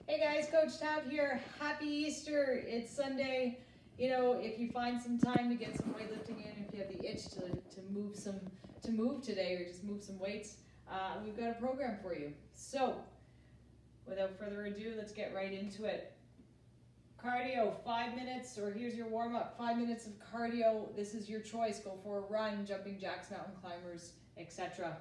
Hey guys, Coach Tab here. Happy Easter. It's Sunday. You know, if you find some time to get some weightlifting in, if you have the itch to move today or just move some weights, we've got a program for you. So, without further ado, let's get right into it. Cardio, 5 minutes, or here's your warm-up, 5 minutes of cardio. This is your choice. Go for a run, jumping jacks, mountain climbers, etc.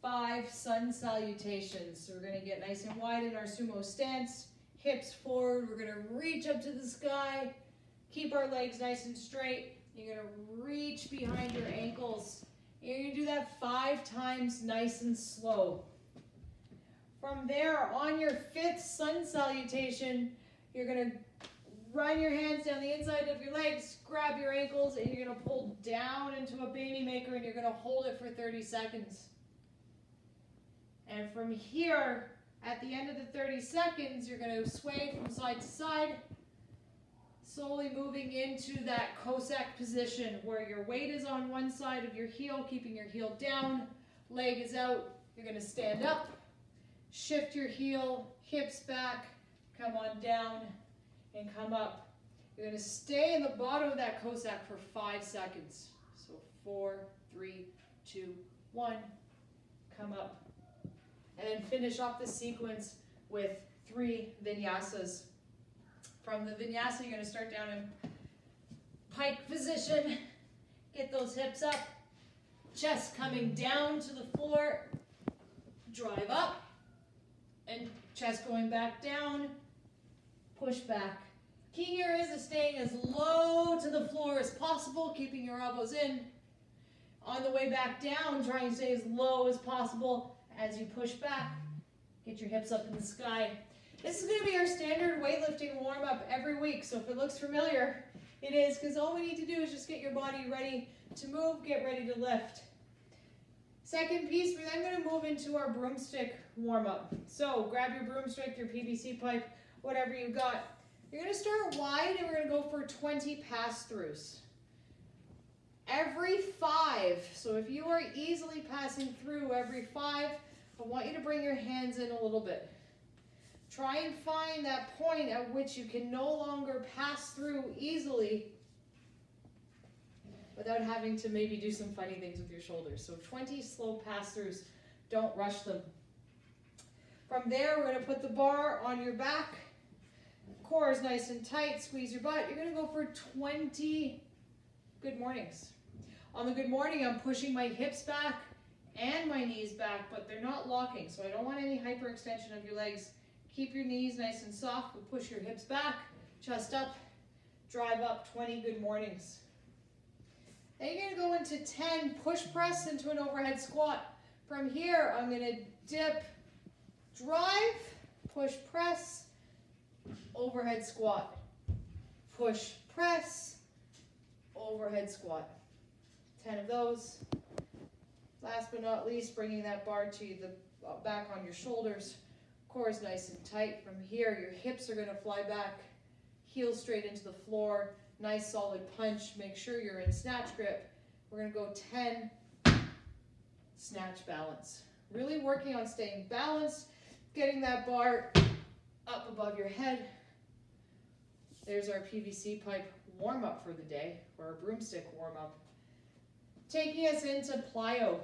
5 sun salutations. So we're going to get nice and wide in our sumo stance, hips forward. We're going to reach up to the sky, keep our legs nice and straight. You're going to reach behind your ankles. You're going to do that 5 times nice and slow. From there, on your 5th sun salutation, you're going to run your hands down the inside of your legs, grab your ankles, and you're going to pull down into a baby maker, and you're going to hold it for 30 seconds. And from here, at the end of the 30 seconds, you're going to sway from side to side, slowly moving into that Cossack position where your weight is on one side of your heel, keeping your heel down, leg is out. You're going to stand up, shift your heel, hips back, come on down, and come up. You're going to stay in the bottom of that Cossack for 5 seconds. So 4, 3, 2, 1, come up. And then finish off the sequence with 3 vinyasas. From the vinyasa, you're going to start down in pike position. Get those hips up. Chest coming down to the floor. Drive up. And chest going back down. Push back. Key here is staying as low to the floor as possible, keeping your elbows in. On the way back down, try and stay as low as possible. As you push back, get your hips up in the sky. This is going to be our standard weightlifting warm-up every week, so if it looks familiar, it is, because all we need to do is just get your body ready to move, get ready to lift. Second piece, we're then going to move into our broomstick warm-up. So grab your broomstick, your PVC pipe, whatever you got. You're going to start wide, and we're going to go for 20 pass-throughs. Every 5, so if you are easily passing through every 5, I want you to bring your hands in a little bit. Try and find that point at which you can no longer pass through easily without having to maybe do some funny things with your shoulders. So 20 slow pass-throughs, don't rush them. From there, we're going to put the bar on your back. Core is nice and tight, squeeze your butt. You're going to go for 20 good mornings. On the good morning, I'm pushing my hips back and my knees back, but they're not locking, so I don't want any hyperextension of your legs. Keep your knees nice and soft, but push your hips back, chest up, drive up, 20 good mornings. Then you're going to go into 10 push press into an overhead squat. From here, I'm going to dip, drive, push press, overhead squat, push press, overhead squat. 10 of those. Last but not least, bringing that bar to the back on your shoulders. Core is nice and tight. From here, your hips are going to fly back, heels straight into the floor. Nice solid punch. Make sure you're in snatch grip. We're going to go 10 snatch balance. Really working on staying balanced, getting that bar up above your head. There's our PVC pipe warm-up for the day, or our broomstick warm-up. Taking us into plyo.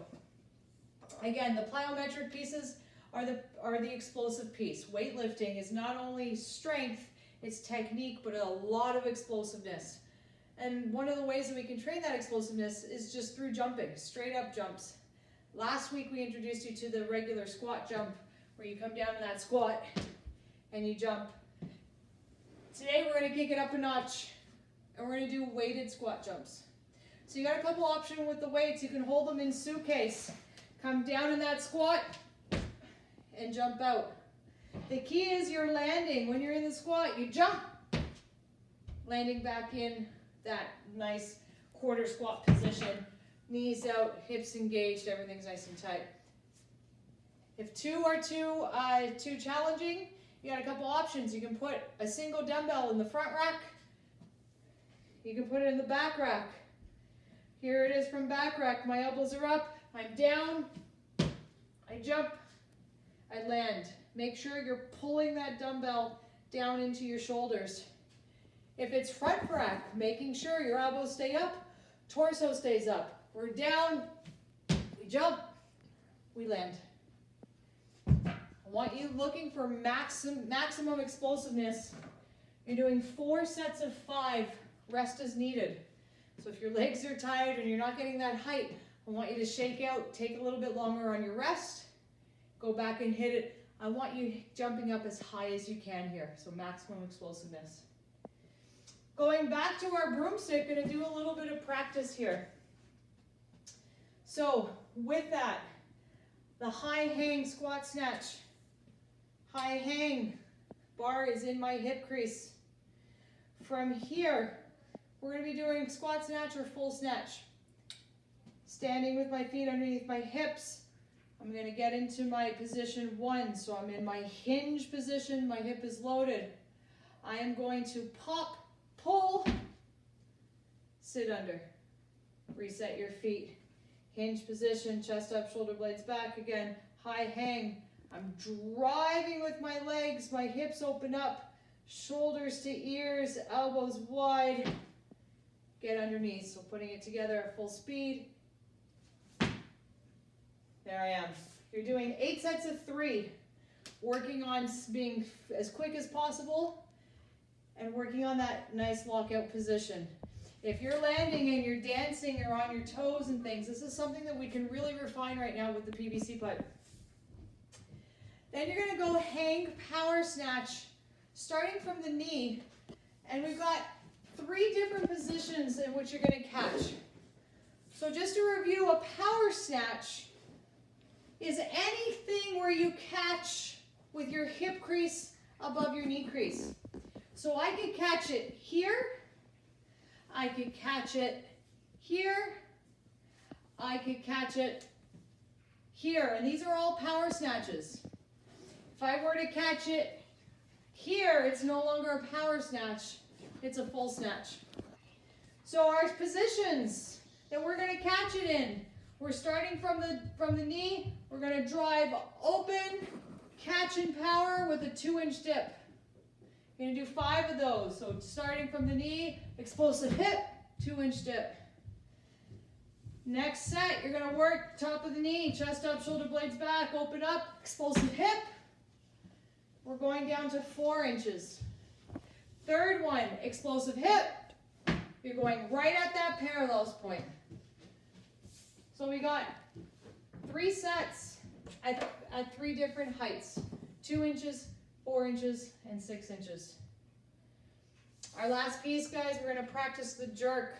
Again, the plyometric pieces are the explosive piece. Weightlifting is not only strength, it's technique, but a lot of explosiveness. And one of the ways that we can train that explosiveness is just through jumping, straight up jumps. Last week we introduced you to the regular squat jump, where you come down in that squat and you jump. Today we're going to kick it up a notch, and we're going to do weighted squat jumps. So you got a couple options with the weights. You can hold them in suitcase. Come down in that squat and jump out. The key is your landing. When you're in the squat, you jump, landing back in that nice quarter squat position. Knees out, hips engaged, everything's nice and tight. If 2 are too challenging, you got a couple options. You can put a single dumbbell in the front rack. You can put it in the back rack. Here it is from back rack. My elbows are up. I'm down. I jump. I land. make sure you're pulling that dumbbell down into your shoulders. If it's front rack, making sure your elbows stay up, torso stays up. We're down, we jump, we land. I want you looking for maximum explosiveness. You're doing 4 sets of 5, rest as needed. So if your legs are tired and you're not getting that height, I want you to shake out, take a little bit longer on your rest, go back and hit it. I want you jumping up as high as you can here, so maximum explosiveness. Going back to our broomstick, gonna do a little bit of practice here. So with that, the high hang squat snatch. High hang, bar is in my hip crease. From here, we're gonna be doing squat snatch or full snatch. Standing with my feet underneath my hips. I'm gonna get into my position 1. So I'm in my hinge position, my hip is loaded. I am going to pop, pull, sit under. Reset your feet. Hinge position, chest up, shoulder blades back. Again, high hang. I'm driving with my legs, my hips open up, shoulders to ears, elbows wide. Get underneath, so putting it together at full speed. There I am. You're doing 8 sets of 3, working on being as quick as possible and working on that nice lockout position. If you're landing and you're dancing or on your toes and things, this is something that we can really refine right now with the PVC putt. Then you're gonna go hang power snatch, starting from the knee, and we've got 3 different positions in which you're gonna catch. So just to review, a power snatch is anything where you catch with your hip crease above your knee crease. So I could catch it here, I could catch it here, I could catch it here, and these are all power snatches. If I were to catch it here, it's no longer a power snatch, it's a full snatch. So our positions that we're gonna catch it in, we're starting from the knee, we're gonna drive open, catch and power with a 2-inch dip. You're gonna do 5 of those. So starting from the knee, explosive hip, 2-inch dip. Next set, you're gonna work top of the knee, chest up, shoulder blades back, open up, explosive hip. We're going down to 4 inches. Third one, explosive hip. You're going right at that parallels point. So we got 3 sets at 3 different heights, 2 inches, 4 inches, and 6 inches. Our last piece, guys, we're gonna practice the jerk.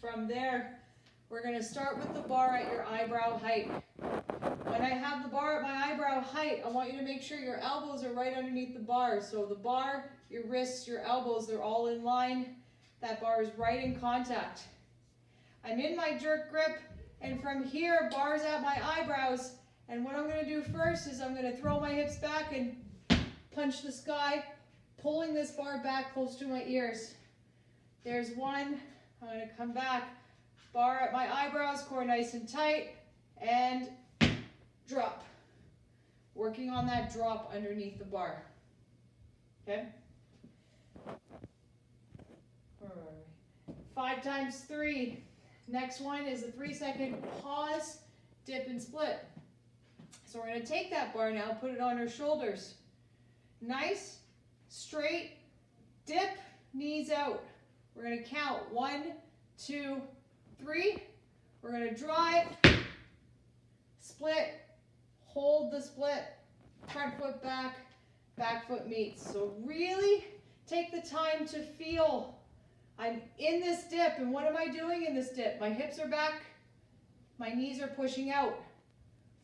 From there, we're gonna start with the bar at your eyebrow height. When I have the bar at my eyebrow height, I want you to make sure your elbows are right underneath the bar. So the bar, your wrists, your elbows, they're all in line. That bar is right in contact. I'm in my jerk grip, and from here, bar's at my eyebrows. And what I'm gonna do first is I'm gonna throw my hips back and punch the sky, pulling this bar back close to my ears. There's 1, I'm gonna come back, bar at my eyebrows, core nice and tight, and drop. Working on that drop underneath the bar, okay? 5 times 3. Next one is a 3-second pause, dip and split. So we're gonna take that bar now, put it on our shoulders. Nice, straight, dip, knees out. We're gonna count 1, 2, 3. We're gonna drive, split, hold the split, front foot back foot meets. So really take the time to feel, I'm in this dip, and what am I doing in this dip? My hips are back, my knees are pushing out.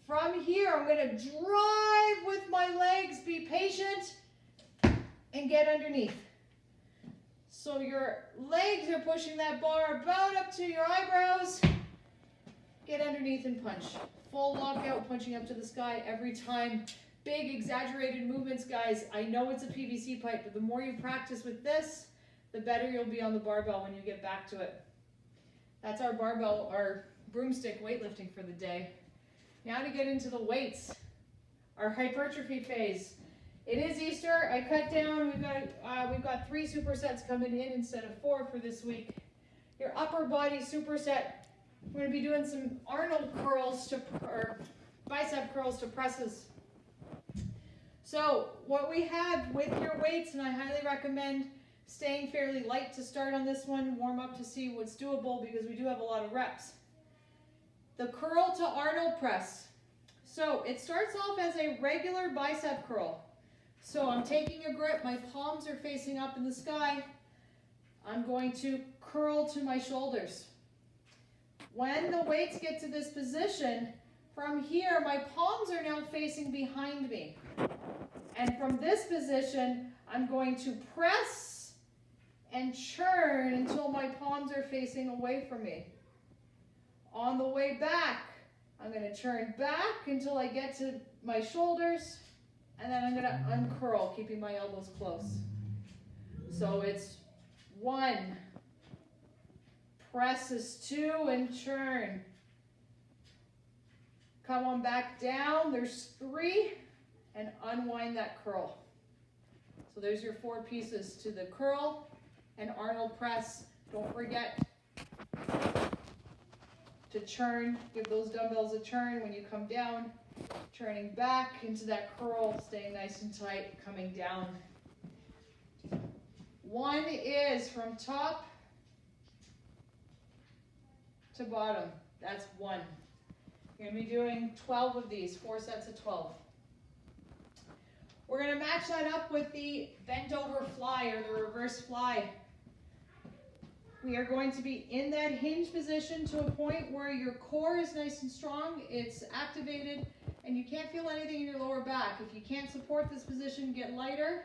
From here, I'm gonna drive with my legs, be patient, and get underneath. So your legs are pushing that bar about up to your eyebrows. Get underneath and punch. Full lockout, punching up to the sky every time. Big exaggerated movements, guys. I know it's a PVC pipe, but the more you practice with this, the better you'll be on the barbell when you get back to it. That's our barbell, our broomstick weightlifting for the day. Now to get into the weights. our hypertrophy phase. It is Easter. I cut down. We've got 3 supersets coming in instead of 4 for this week. Your upper body superset. We're going to be doing some Arnold curls or bicep curls to presses. So what we have with your weights, and I highly recommend staying fairly light to start on this one, warm up to see what's doable because we do have a lot of reps. The curl to Arnold press. So it starts off as a regular bicep curl. So I'm taking a grip, my palms are facing up in the sky. I'm going to curl to my shoulders. When the weights get to this position, from here, my palms are now facing behind me. And from this position, I'm going to press and churn until my palms are facing away from me. On the way back, I'm going to churn back until I get to my shoulders, and then I'm going to uncurl, keeping my elbows close. So it's 1, presses 2, and churn. Come on back down, there's 3, and unwind that curl. So there's your 4 pieces to the curl and Arnold press. Don't forget to churn, give those dumbbells a churn when you come down, turning back into that curl, staying nice and tight, coming down. 1 is from top to bottom. That's 1. You're going to be doing 12 of these, 4 sets of 12. We're going to match that up with the bent over fly or the reverse fly. We are going to be in that hinge position to a point where your core is nice and strong, it's activated, and you can't feel anything in your lower back. If you can't support this position, get lighter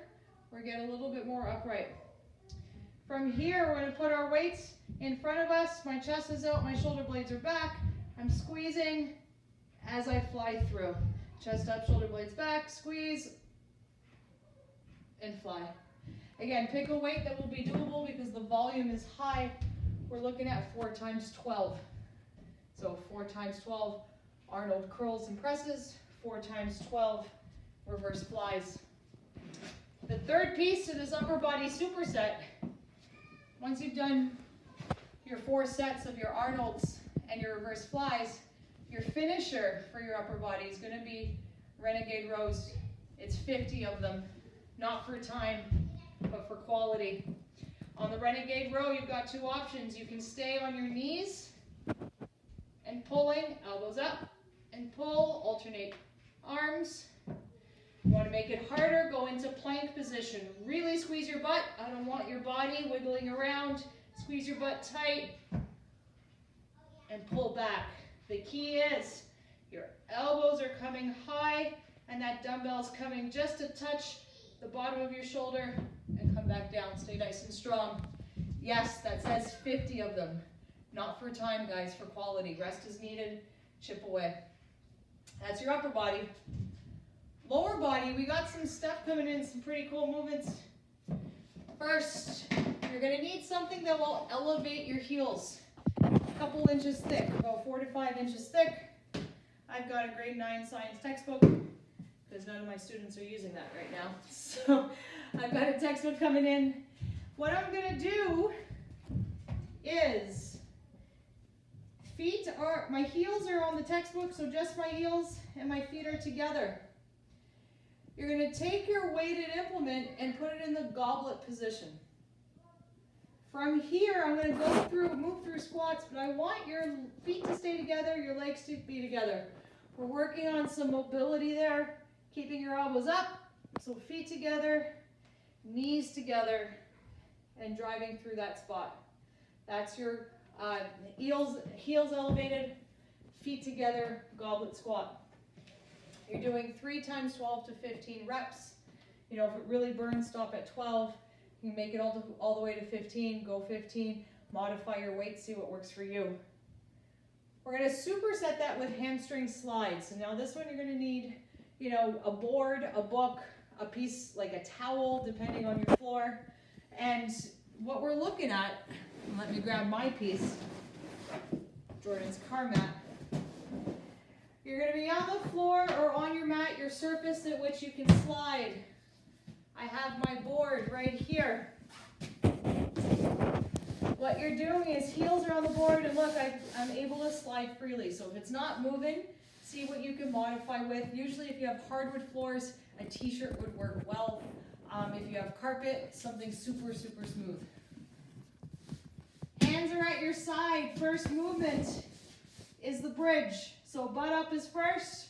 or get a little bit more upright. From here, we're going to put our weights in front of us. My chest is out, my shoulder blades are back. I'm squeezing as I fly through. Chest up, shoulder blades back, squeeze, and fly. Again, pick a weight that will be doable because the volume is high. We're looking at 4 times 12. So 4 times 12 Arnold curls and presses, 4 times 12 reverse flies. The third piece to this upper body superset, once you've done your 4 sets of your Arnolds and your reverse flies, your finisher for your upper body is going to be renegade rows. It's 50 of them, not for time, but for quality. On the renegade row, you've got 2 options. You can stay on your knees and pulling, elbows up, and pull, alternate arms. You want to make it harder, go into plank position. Really squeeze your butt. I don't want your body wiggling around. Squeeze your butt tight and pull back. The key is your elbows are coming high and that dumbbell's coming just to touch the bottom of your shoulder and come back down. Stay nice and strong. Yes, that says 50 of them. Not for time, guys, for quality. Rest is needed. Chip away. That's your upper body. Lower body, we got some stuff coming in, some pretty cool movements. First, you're going to need something that will elevate your heels. A couple inches thick, about 4 to 5 inches thick. I've got a grade 9 science textbook because none of my students are using that right now. So I've got a textbook coming in. What I'm going to do is my heels are on the textbook, so just my heels and my feet are together. You're going to take your weighted implement and put it in the goblet position. From here, I'm going to move through squats, but I want your feet to stay together, your legs to be together. We're working on some mobility there, keeping your elbows up, so feet together, knees together, and driving through that spot. That's your heels elevated, feet together, goblet squat. You're doing 3 times 12 to 15 reps. You know, if it really burns, stop at 12. You can make it all the way to 15, go 15, modify your weight, see what works for you. We're going to superset that with hamstring slides. And now this one you're going to need, you know, a board, a book, a piece like a towel, depending on your floor. And what we're looking at, let me grab my piece, Jordan's car mat. You're going to be on the floor or on your mat, your surface at which you can slide. I have my board right here. What you're doing is heels are on the board, and look, I'm able to slide freely. So if it's not moving, see what you can modify with. Usually if you have hardwood floors, a t-shirt would work well. If you have carpet, something super, super smooth. Hands are at your side. First movement is the bridge. So butt up is first,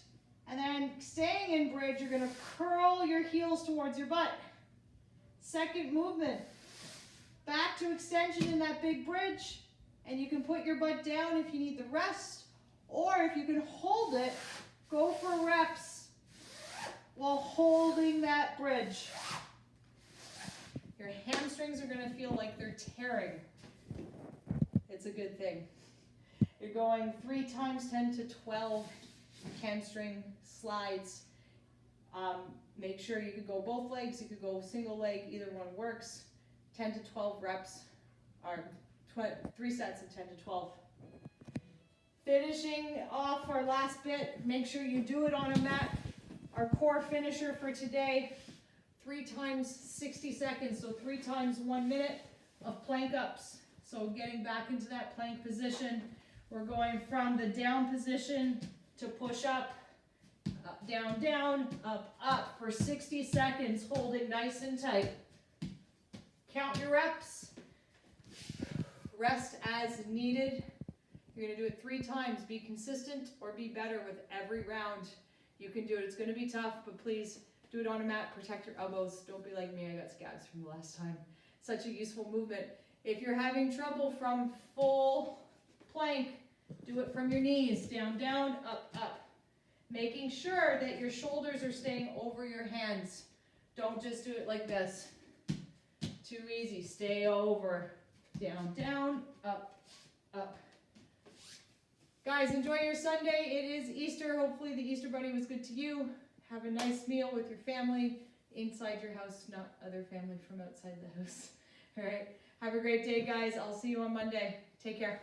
and then staying in bridge, you're gonna curl your heels towards your butt. Second movement, back to extension in that big bridge, and you can put your butt down if you need the rest, or if you can hold it, go for reps while holding that bridge. Your hamstrings are gonna feel like they're tearing. It's a good thing. You're going 3 times 10 to 12 hamstring slides. Make sure you could go both legs, you could go single leg, either one works. 10 to 12 reps, or 3 sets of 10 to 12. Finishing off our last bit, make sure you do it on a mat. Our core finisher for today, 3 times 60 seconds, so 3 times 1 minute of plank ups. So getting back into that plank position, we're going from the down position to push up, up, down, down, up for 60 seconds, holding nice and tight. Count your reps, rest as needed. You're gonna do it 3 times. Be consistent or be better with every round. You can do it. It's gonna be tough, but please do it on a mat. Protect your elbows. Don't be like me, I got scabs from the last time. Such a useful movement. If you're having trouble from full plank, do it from your knees, down, down, up, up. Making sure that your shoulders are staying over your hands. Don't just do it like this. Too easy. Stay over. Down, down, up, up. Guys, enjoy your Sunday. It is Easter. Hopefully the Easter bunny was good to you. Have a nice meal with your family inside your house, not other family from outside the house. All right. Have a great day, guys. I'll see you on Monday. Take care.